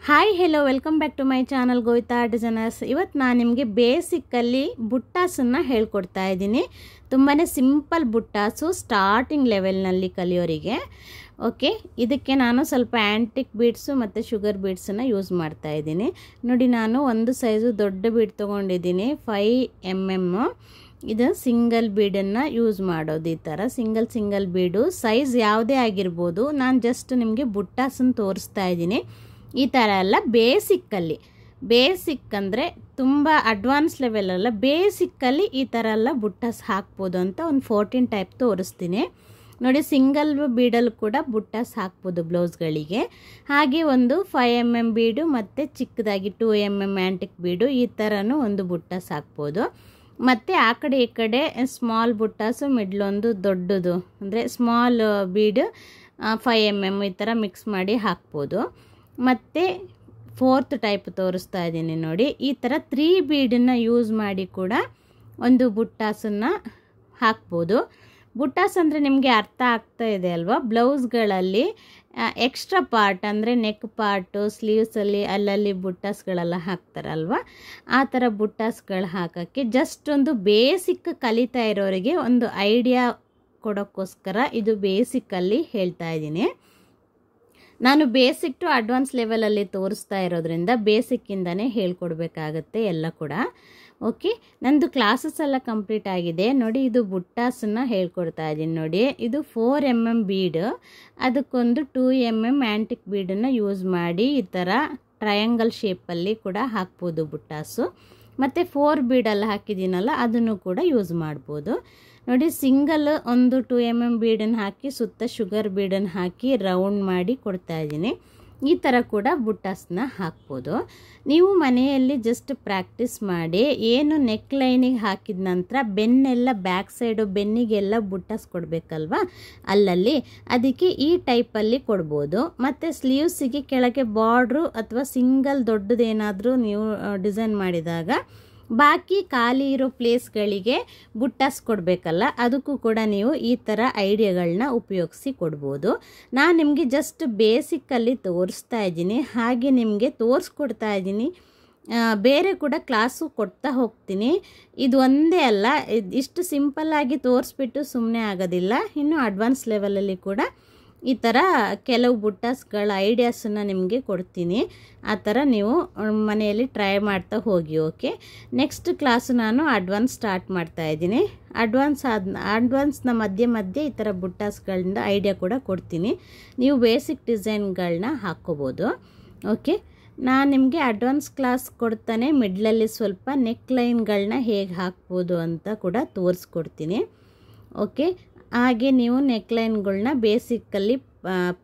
Hi hello welcome back to my channel Govita designers. ಇವತ್ತು ನಾನು ನಿಮಗೆ ಬೇಸಿಕಲ್ಲಿ ಬುಟ್ಟಾಸನ್ನು ಹೇಳ್ಕೊಡ್ತಾ ಇದ್ದೀನಿ. ತುಂಬಾ ಸಿಂಪಲ್ ಬುಟ್ಟಾಸು ಸ್ಟಾರ್ಟಿಂಗ್ ಲೆವೆಲ್ನಲ್ಲಿ ಕಲಿಯೋರಿಗೆ. ಓಕೆ, ಇದಕ್ಕೆ ನಾನು ಸ್ವಲ್ಪ ಆ್ಯಂಟಿಕ್ ಬೀಡ್ಸು ಮತ್ತು ಶುಗರ್ ಬೀಡ್ಸನ್ನು ಯೂಸ್ ಮಾಡ್ತಾ ಇದ್ದೀನಿ. ನೋಡಿ, ನಾನು ಒಂದು ಸೈಜು ದೊಡ್ಡ ಬೀಡ್ ತೊಗೊಂಡಿದ್ದೀನಿ, 5 mm. ಇದು ಸಿಂಗಲ್ ಬೀಡನ್ನು ಯೂಸ್ ಮಾಡೋದು. ಈ ಥರ ಸಿಂಗಲ್ ಬೀಡು ಸೈಜ್ ಯಾವುದೇ ಆಗಿರ್ಬೋದು. ನಾನು ಜಸ್ಟ್ ನಿಮಗೆ ಬುಟ್ಟಾಸನ್ನು ತೋರಿಸ್ತಾ ಇದ್ದೀನಿ. ಈ ಥರ ಎಲ್ಲ ಬೇಸಿಕ್ ಅಂದರೆ ತುಂಬ ಅಡ್ವಾನ್ಸ್ ಲೆವೆಲ್ ಅಲ್ಲ, ಬೇಸಿಕ್ಕಲ್ಲಿ ಈ ಥರ ಎಲ್ಲ ಬುಟ್ಟಾಸ್ ಹಾಕ್ಬೋದು ಅಂತ ಒಂದು 14 ಟೈಪ್ ತೋರಿಸ್ತೀನಿ. ನೋಡಿ, ಸಿಂಗಲ್ ಬೀಡಲ್ಲಿ ಕೂಡ ಬುಟ್ಟಾಸ್ ಹಾಕ್ಬೋದು ಬ್ಲೌಸ್ಗಳಿಗೆ. ಹಾಗೆ ಒಂದು 5 mm ಬೀಡು ಮತ್ತು ಚಿಕ್ಕದಾಗಿ 2 mm ಆ್ಯಂಟಿಕ್ ಬೀಡು, ಈ ಥರನೂ ಒಂದು ಬುಟ್ಟಾಸ್ ಹಾಕ್ಬೋದು. ಮತ್ತು ಆ ಕಡೆ ಈ ಕಡೆ ಸ್ಮಾಲ್ ಬುಟ್ಟಾಸು, ಮಿಡ್ಲೊಂದು ದೊಡ್ಡದು ಅಂದರೆ ಸ್ಮಾಲ್ ಬೀಡು 5 mm ಈ ಥರ ಮಿಕ್ಸ್ ಮಾಡಿ ಹಾಕ್ಬೋದು. ಮತ್ತು 4th ಟೈಪ್ ತೋರಿಸ್ತಾ ಇದ್ದೀನಿ ನೋಡಿ. ಈ ಥರ 3 ಬೀಡನ್ನು ಯೂಸ್ ಮಾಡಿ ಕೂಡ ಒಂದು ಬುಟ್ಟಾಸನ್ನು ಹಾಕ್ಬೋದು. ಬುಟ್ಟಾಸ್ ಅಂದರೆ ನಿಮಗೆ ಅರ್ಥ ಆಗ್ತಾ ಇದೆ ಅಲ್ವಾ? ಬ್ಲೌಸ್ಗಳಲ್ಲಿ ಎಕ್ಸ್ಟ್ರಾ ಪಾರ್ಟ್ ಅಂದರೆ ನೆಕ್ ಪಾರ್ಟು, ಸ್ಲೀವ್ಸಲ್ಲಿ ಅಲ್ಲಲ್ಲಿ ಬುಟ್ಟಾಸ್ಗಳೆಲ್ಲ ಹಾಕ್ತಾರಲ್ವ, ಆ ಥರ ಬುಟ್ಟಾಸ್ಗಳು ಹಾಕೋಕ್ಕೆ ಜಸ್ಟ್ ಒಂದು ಬೇಸಿಕ್ ಕಲಿತಾ ಇರೋರಿಗೆ ಒಂದು ಐಡಿಯಾ ಕೊಡೋಕ್ಕೋಸ್ಕರ ಇದು ಬೇಸಿಕಲ್ಲಿ ಹೇಳ್ತಾ ಇದ್ದೀನಿ. ನಾನು ಬೇಸಿಕ್ ಟು ಅಡ್ವಾನ್ಸ್ ಲೆವೆಲಲ್ಲಿ ತೋರಿಸ್ತಾ ಇರೋದ್ರಿಂದ ಬೇಸಿಕ್ಕಿಂದನೇ ಹೇಳ್ಕೊಡ್ಬೇಕಾಗತ್ತೆ ಎಲ್ಲ ಕೂಡ. ಓಕೆ, ನಂದು ಕ್ಲಾಸಸ್ ಎಲ್ಲ ಕಂಪ್ಲೀಟ್ ಆಗಿದೆ. ನೋಡಿ, ಇದು ಬುಟ್ಟಾಸನ್ನು ಹೇಳ್ಕೊಡ್ತಾ ಇದ್ದೀನಿ. ನೋಡಿ, ಇದು 4 mm ಬೀಡ್, ಅದಕ್ಕೊಂದು 2 mm ಆ್ಯಂಟಿಕ್ ಬೀಡನ್ನು ಯೂಸ್ ಮಾಡಿ ಈ ಥರ ಟ್ರಯಾಂಗಲ್ ಶೇಪಲ್ಲಿ ಕೂಡ ಹಾಕ್ಬೋದು ಬುಟ್ಟಾಸು. ಮತ್ತು 4 ಬೀಡಲ್ಲಿ ಹಾಕಿದ್ದೀನಲ್ಲ, ಅದನ್ನು ಕೂಡ ಯೂಸ್ ಮಾಡ್ಬೋದು. ನೋಡಿ, ಸಿಂಗಲ್ ಒಂದು 2 mm ಬೀಡನ್ನು ಹಾಕಿ ಸುತ್ತ ಶುಗರ್ ಬೀಡನ್ನು ಹಾಕಿ ರೌಂಡ್ ಮಾಡಿ ಕೊಡ್ತಾ ಇದ್ದೀನಿ. ಈ ಥರ ಕೂಡ ಬುಟ್ಟಾಸನ್ನ ಹಾಕ್ಬೋದು. ನೀವು ಮನೆಯಲ್ಲಿ ಜಸ್ಟ್ ಪ್ರಾಕ್ಟೀಸ್ ಮಾಡಿ, ಏನು ನೆಕ್ ಲೈನಿಗೆ ಹಾಕಿದ ನಂತರ ಬೆನ್ನೆಲ್ಲ ಬ್ಯಾಕ್ ಸೈಡು ಬೆನ್ನಿಗೆಲ್ಲ ಬುಟ್ಟಾಸ್ ಕೊಡಬೇಕಲ್ವ, ಅಲ್ಲಲ್ಲಿ ಅದಕ್ಕೆ ಈ ಟೈಪಲ್ಲಿ ಕೊಡ್ಬೋದು. ಮತ್ತು ಸ್ಲೀವ್ಸಿಗೆ ಕೆಳಗೆ ಬಾರ್ಡ್ರು ಅಥವಾ ಸಿಂಗಲ್ ದೊಡ್ಡದೇನಾದರೂ ನೀವು ಡಿಸೈನ್ ಮಾಡಿದಾಗ ಬಾಕಿ ಖಾಲಿ ಇರೋ ಪ್ಲೇಸ್ಗಳಿಗೆ ಬುಟ್ಟಾಸ್ ಕೊಡಬೇಕಲ್ಲ, ಅದಕ್ಕೂ ಕೂಡ ನೀವು ಈ ಥರ ಐಡಿಯಾಗಳನ್ನ ಉಪಯೋಗಿಸಿ ಕೊಡ್ಬೋದು. ನಾನು ನಿಮಗೆ ಜಸ್ಟ್ ಬೇಸಿಕ್ಕಲ್ಲಿ ತೋರಿಸ್ತಾ ಇದ್ದೀನಿ, ಹಾಗೆ ನಿಮಗೆ ತೋರಿಸ್ಕೊಡ್ತಾ ಇದ್ದೀನಿ. ಬೇರೆ ಕೂಡ ಕ್ಲಾಸು ಕೊಡ್ತಾ ಹೋಗ್ತೀನಿ. ಇದು ಒಂದೇ ಅಲ್ಲ, ಇಷ್ಟು ಸಿಂಪಲ್ಲಾಗಿ ತೋರಿಸ್ಬಿಟ್ಟು ಸುಮ್ಮನೆ ಆಗೋದಿಲ್ಲ. ಇನ್ನು ಅಡ್ವಾನ್ಸ್ ಲೆವೆಲಲ್ಲಿ ಕೂಡ ಈ ಥರ ಕೆಲವು ಬುಟ್ಟಾಸ್ಗಳ ಐಡಿಯಾಸನ್ನು ನಿಮಗೆ ಕೊಡ್ತೀನಿ. ಆ ಥರ ನೀವು ಮನೆಯಲ್ಲಿ ಟ್ರೈ ಮಾಡ್ತಾ ಹೋಗಿ. ಓಕೆ, ನೆಕ್ಸ್ಟ್ ಕ್ಲಾಸು ನಾನು ಅಡ್ವಾನ್ಸ್ ಸ್ಟಾರ್ಟ್ ಮಾಡ್ತಾ ಇದ್ದೀನಿ. ಅಡ್ವಾನ್ಸ್ನ ಮಧ್ಯೆ ಈ ಥರ ಬುಟ್ಟಾಸ್ಗಳಿಂದ ಐಡಿಯಾ ಕೂಡ ಕೊಡ್ತೀನಿ. ನೀವು ಬೇಸಿಕ್ ಡಿಸೈನ್ಗಳನ್ನ ಹಾಕ್ಕೋಬೋದು. ಓಕೆ, ನಾನು ನಿಮಗೆ ಅಡ್ವಾನ್ಸ್ ಕ್ಲಾಸ್ ಕೊಡ್ತಾನೆ ಮಿಡ್ಲಲ್ಲಿ ಸ್ವಲ್ಪ ನೆಕ್ ಲೈನ್ಗಳನ್ನ ಹೇಗೆ ಹಾಕ್ಬೋದು ಅಂತ ಕೂಡ ತೋರಿಸ್ಕೊಡ್ತೀನಿ. ಓಕೆ, ಹಾಗೆ ನೀವು ನೆಕ್ಲೈನ್ಗಳನ್ನ ಬೇಸಿಕ್ಕಲ್ಲಿ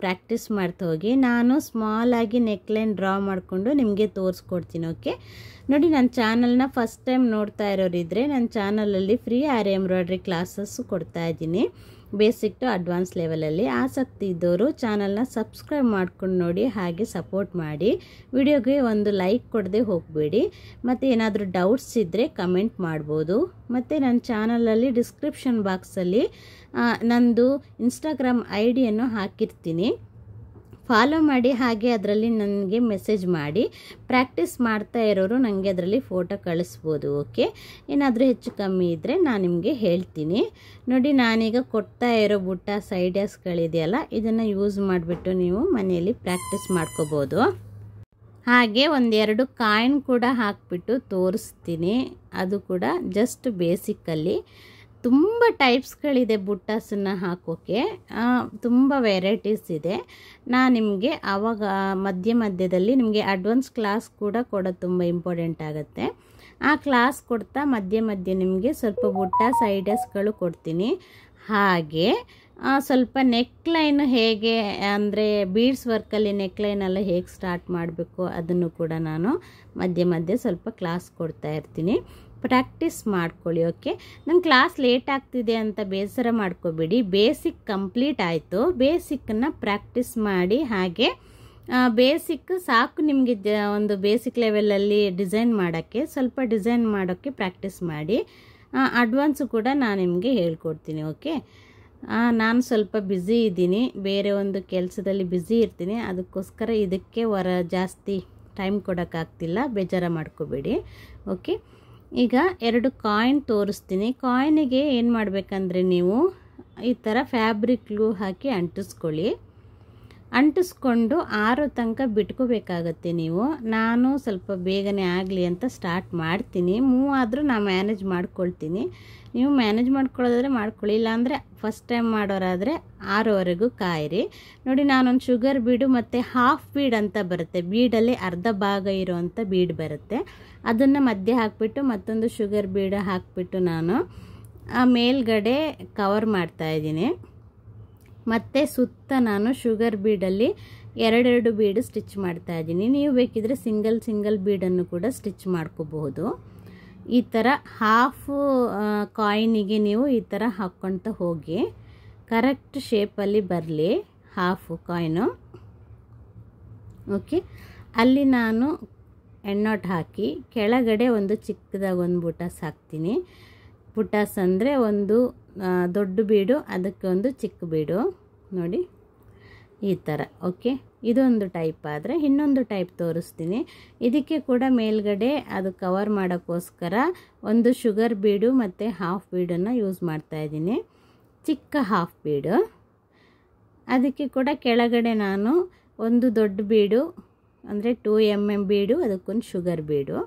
ಪ್ರಾಕ್ಟೀಸ್ ಮಾಡ್ತಾ ಹೋಗಿ. ನಾನು ಸ್ಮಾಲಾಗಿ ನೆಕ್ಲೈನ್ ಡ್ರಾ ಮಾಡಿಕೊಂಡು ನಿಮಗೆ ತೋರಿಸ್ಕೊಡ್ತೀನಿ. ಓಕೆ, ನೋಡಿ, ನನ್ನ ಚಾನಲ್ನ ಫಸ್ಟ್ ಟೈಮ್ ನೋಡ್ತಾ ಇರೋರಿದ್ದರೆ ನನ್ನ ಚಾನಲಲ್ಲಿ ಫ್ರೀ ಆರಿ ಎಂಬ್ರಾಯ್ಡ್ರಿ ಕ್ಲಾಸಸ್ಸು ಕೊಡ್ತಾ ಇದ್ದೀನಿ. ಬೇಸಿಕ್ ಟು ಅಡ್ವಾನ್ಸ್ ಲೆವೆಲಲ್ಲಿ ಆಸಕ್ತಿ ಇದ್ದವರು ಚಾನಲ್ನ ಸಬ್ಸ್ಕ್ರೈಬ್ ಮಾಡ್ಕೊಂಡು ನೋಡಿ, ಹಾಗೆ ಸಪೋರ್ಟ್ ಮಾಡಿ. ವಿಡಿಯೋಗೆ ಒಂದು ಲೈಕ್ ಕೊಡದೆ ಹೋಗಬೇಡಿ. ಮತ್ತು ಏನಾದರೂ ಡೌಟ್ಸ್ ಇದ್ದರೆ ಕಮೆಂಟ್ ಮಾಡ್ಬೋದು. ಮತ್ತು ನನ್ನ ಚಾನಲಲ್ಲಿ ಡಿಸ್ಕ್ರಿಪ್ಷನ್ ಬಾಕ್ಸಲ್ಲಿ ನಂದು ಇನ್ಸ್ಟಾಗ್ರಾಮ್ ಐಡಿಯನ್ನು ಹಾಕಿರ್ತೀನಿ, ಫಾಲೋ ಮಾಡಿ. ಹಾಗೆ ಅದರಲ್ಲಿ ನನಗೆ ಮೆಸೇಜ್ ಮಾಡಿ. ಪ್ರಾಕ್ಟೀಸ್ ಮಾಡ್ತಾ ಇರೋರು ನನಗೆ ಅದರಲ್ಲಿ ಫೋಟೋ ಕಳಿಸ್ಬೋದು. ಓಕೆ, ಏನಾದರೂ ಹೆಚ್ಚು ಕಮ್ಮಿ ಇದ್ದರೆ ನಾನು ನಿಮಗೆ ಹೇಳ್ತೀನಿ. ನೋಡಿ, ನಾನೀಗ ಕೊಡ್ತಾ ಇರೋ ಬುಟ್ಟಾಸ್ ಐಡಿಯಾಸ್ಗಳಿದೆಯಲ್ಲ, ಇದನ್ನು ಯೂಸ್ ಮಾಡಿಬಿಟ್ಟು ನೀವು ಮನೆಯಲ್ಲಿ ಪ್ರಾಕ್ಟೀಸ್ ಮಾಡ್ಕೋಬೋದು. ಹಾಗೆ 1-2 ಕಾಯಿನ್ ಕೂಡ ಹಾಕಿಬಿಟ್ಟು ತೋರಿಸ್ತೀನಿ. ಅದು ಕೂಡ ಜಸ್ಟ್ ಬೇಸಿಕ್ಕಲ್ಲಿ. ತುಂಬ ಟೈಪ್ಸ್ಗಳಿದೆ ಬುಟ್ಟಾಸನ್ನು ಹಾಕೋಕ್ಕೆ, ತುಂಬ ವೆರೈಟೀಸ್ ಇದೆ. ನಾನು ನಿಮಗೆ ಆವಾಗ ಮಧ್ಯದಲ್ಲಿ ನಿಮಗೆ ಅಡ್ವಾನ್ಸ್ ಕ್ಲಾಸ್ ಕೂಡ ಕೊಡೋದು ತುಂಬ ಇಂಪಾರ್ಟೆಂಟ್ ಆಗುತ್ತೆ. ಆ ಕ್ಲಾಸ್ ಕೊಡ್ತಾ ಮಧ್ಯೆ ನಿಮಗೆ ಸ್ವಲ್ಪ ಬುಟ್ಟಾಸ್ ಐಡಿಯಾಸ್ಗಳು ಕೊಡ್ತೀನಿ. ಹಾಗೆ ಸ್ವಲ್ಪ ನೆಕ್ಲೈನ್ ಹೇಗೆ ಅಂದರೆ ಬೀಡ್ಸ್ ವರ್ಕಲ್ಲಿ ನೆಕ್ಲೈನ್ ಎಲ್ಲ ಹೇಗೆ ಸ್ಟಾರ್ಟ್ ಮಾಡಬೇಕು ಅದನ್ನು ಕೂಡ ನಾನು ಮಧ್ಯೆ ಸ್ವಲ್ಪ ಕ್ಲಾಸ್ ಕೊಡ್ತಾ ಇರ್ತೀನಿ. ಪ್ರಾಕ್ಟೀಸ್ ಮಾಡ್ಕೊಳ್ಳಿ. ಓಕೆ, ನನ್ನ ಕ್ಲಾಸ್ ಲೇಟ್ ಆಗ್ತಿದೆ ಅಂತ ಬೇಸರ ಮಾಡ್ಕೋಬೇಡಿ. ಬೇಸಿಕ್ ಕಂಪ್ಲೀಟ್ ಆಯಿತು. ಬೇಸಿಕ್ಕನ್ನು ಪ್ರಾಕ್ಟೀಸ್ ಮಾಡಿ. ಹಾಗೆ ಬೇಸಿಕ್ ಸಾಕು ನಿಮಗೆ. ಒಂದು ಬೇಸಿಕ್ ಲೆವೆಲಲ್ಲಿ ಡಿಸೈನ್ ಮಾಡೋಕ್ಕೆ ಪ್ರಾಕ್ಟೀಸ್ ಮಾಡಿ. ಅಡ್ವಾನ್ಸು ಕೂಡ ನಾನು ನಿಮಗೆ ಹೇಳ್ಕೊಡ್ತೀನಿ. ಓಕೆ, ನಾನು ಸ್ವಲ್ಪ ಬ್ಯುಸಿ ಇದ್ದೀನಿ, ಬೇರೆ ಒಂದು ಕೆಲಸದಲ್ಲಿ ಬ್ಯುಸಿ ಇರ್ತೀನಿ, ಅದಕ್ಕೋಸ್ಕರ ಇದಕ್ಕೆ ಜಾಸ್ತಿ ಟೈಮ್ ಕೊಡೋಕ್ಕಾಗ್ತಿಲ್ಲ, ಬೇಜಾರು ಮಾಡ್ಕೋಬೇಡಿ. ಓಕೆ, ಈಗ 2 ಕಾಯಿನ್ ತೋರಿಸ್ತೀನಿ. ಕಾಯಿನಿಗೆ ಏನು ಮಾಡಬೇಕಂದ್ರೆ ನೀವು ಈ ಥರ ಫ್ಯಾಬ್ರಿಕ್ ಗ್ಲೂ ಹಾಕಿ ಅಂಟಿಸ್ಕೊಂಡು 6 ತನಕ ಬಿಟ್ಕೋಬೇಕಾಗತ್ತೆ ನೀವು. ನಾನು ಸ್ವಲ್ಪ ಬೇಗನೆ ಆಗಲಿ ಅಂತ ಸ್ಟಾರ್ಟ್ ಮಾಡ್ತೀನಿ, ಮೂವ್ ಆದರೂ ನಾನು ಮ್ಯಾನೇಜ್ ಮಾಡ್ಕೊಳ್ತೀನಿ. ನೀವು ಮ್ಯಾನೇಜ್ ಮಾಡ್ಕೊಳ್ಳೋದಾದರೆ ಮಾಡ್ಕೊಳ್ಳಿ, ಇಲ್ಲಾಂದರೆ ಫಸ್ಟ್ ಟೈಮ್ ಮಾಡೋರಾದರೆ 6ವರೆಗೂ ಕಾಯಿರಿ. ನೋಡಿ, ನಾನೊಂದು ಶುಗರ್ ಬೀಡು ಮತ್ತು ಹಾಫ್ ಬೀಡ್ ಅಂತ ಬರುತ್ತೆ, ಬೀಡಲ್ಲಿ ಅರ್ಧ ಭಾಗ ಇರೋವಂಥ ಬೀಡ್ ಬರುತ್ತೆ, ಅದನ್ನು ಮಧ್ಯೆ ಹಾಕಿಬಿಟ್ಟು ಮತ್ತೊಂದು ಶುಗರ್ ಬೀಡ್ ಹಾಕಿಬಿಟ್ಟು ನಾನು ಮೇಲ್ಗಡೆ ಕವರ್ ಮಾಡ್ತಾಯಿದ್ದೀನಿ. ಮತ್ತು ಸುತ್ತ ನಾನು ಶುಗರ್ ಬೀಡಲ್ಲಿ 2 ಬೀಡು ಸ್ಟಿಚ್ ಮಾಡ್ತಾಯಿದ್ದೀನಿ. ನೀವು ಬೇಕಿದ್ರೆ ಸಿಂಗಲ್ ಬೀಡನ್ನು ಕೂಡ ಸ್ಟಿಚ್ ಮಾಡ್ಕೋಬಹುದು. ಈ ಥರ ಹಾಫ್ ಕಾಯಿನಿಗೆ ನೀವು ಈ ಥರ ಹಾಕ್ಕೊಳ್ತಾ ಹೋಗಿ, ಕರೆಕ್ಟ್ ಶೇಪಲ್ಲಿ ಬರಲಿ ಹಾಫ್ ಕಾಯಿನು. ಓಕೆ, ಅಲ್ಲಿ ನಾನು ಎಣ್ಣೊಟ್ಟು ಹಾಕಿ ಕೆಳಗಡೆ ಒಂದು ಚಿಕ್ಕದಾಗಿ ಒಂದು ಬುಟಾಸ್ ಹಾಕ್ತೀನಿ. ಬುಟಾಸ್ ಅಂದರೆ ಒಂದು ದೊಡ್ಡ ಬೀಡು, ಅದಕ್ಕೆ ಒಂದು ಚಿಕ್ಕ ಬೀಡು, ನೋಡಿ ಈ ಥರ. ಓಕೆ, ಇದೊಂದು ಟೈಪ್ ಆದರೆ ಇನ್ನೊಂದು ಟೈಪ್ ತೋರಿಸ್ತೀನಿ. ಇದಕ್ಕೆ ಕೂಡ ಮೇಲ್ಗಡೆ ಅದು ಕವರ್ ಮಾಡೋಕ್ಕೋಸ್ಕರ ಒಂದು ಶುಗರ್ ಬೀಡು ಮತ್ತು ಹಾಫ್ ಬೀಡನ್ನು ಯೂಸ್ ಮಾಡ್ತಾಯಿದ್ದೀನಿ, ಚಿಕ್ಕ ಹಾಫ್ ಬೀಡು. ಅದಕ್ಕೆ ಕೂಡ ಕೆಳಗಡೆ ನಾನು ಒಂದು ದೊಡ್ಡ ಬೀಡು ಅಂದರೆ 2 mm ಬೀಡು, ಅದಕ್ಕೊಂದು ಶುಗರ್ ಬೀಡು,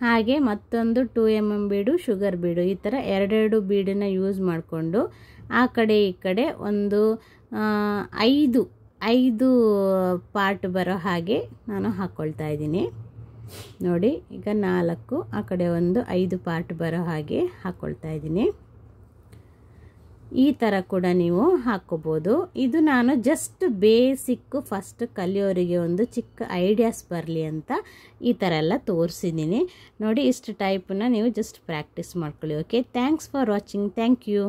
ಹಾಗೆ ಮತ್ತೊಂದು 2 mm ಬೀಡು, ಶುಗರ್ ಬೀಡು, ಈ ಥರ 2 ಬೀಡನ್ನು ಯೂಸ್ ಮಾಡಿಕೊಂಡು ಆ ಕಡೆ ಈ ಕಡೆ ಒಂದು 5 ಪಾರ್ಟ್ ಬರೋ ಹಾಗೆ ನಾನು ಹಾಕ್ಕೊಳ್ತಾ ಇದ್ದೀನಿ. ನೋಡಿ, ಈಗ 4, ಆ ಕಡೆ ಒಂದು 5 ಪಾರ್ಟ್ ಬರೋ ಹಾಗೆ ಹಾಕ್ಕೊಳ್ತಾ ಇದ್ದೀನಿ. ಈ ಥರ ಕೂಡ ನೀವು ಹಾಕ್ಕೋಬೋದು. ಇದು ನಾನು ಜಸ್ಟ್ ಬೇಸಿಕ್ಕು ಫಸ್ಟ್ ಕಲಿಯೋರಿಗೆ ಒಂದು ಚಿಕ್ಕ ಐಡಿಯಾಸ್ ಬರಲಿ ಅಂತ ಈ ಥರ ಎಲ್ಲ ತೋರಿಸಿದ್ದೀನಿ. ನೋಡಿ, ಇಷ್ಟು ಟೈಪನ್ನ ನೀವು ಜಸ್ಟ್ ಪ್ರಾಕ್ಟೀಸ್ ಮಾಡ್ಕೊಳ್ಳಿ. Okay, thanks for watching. Thank you.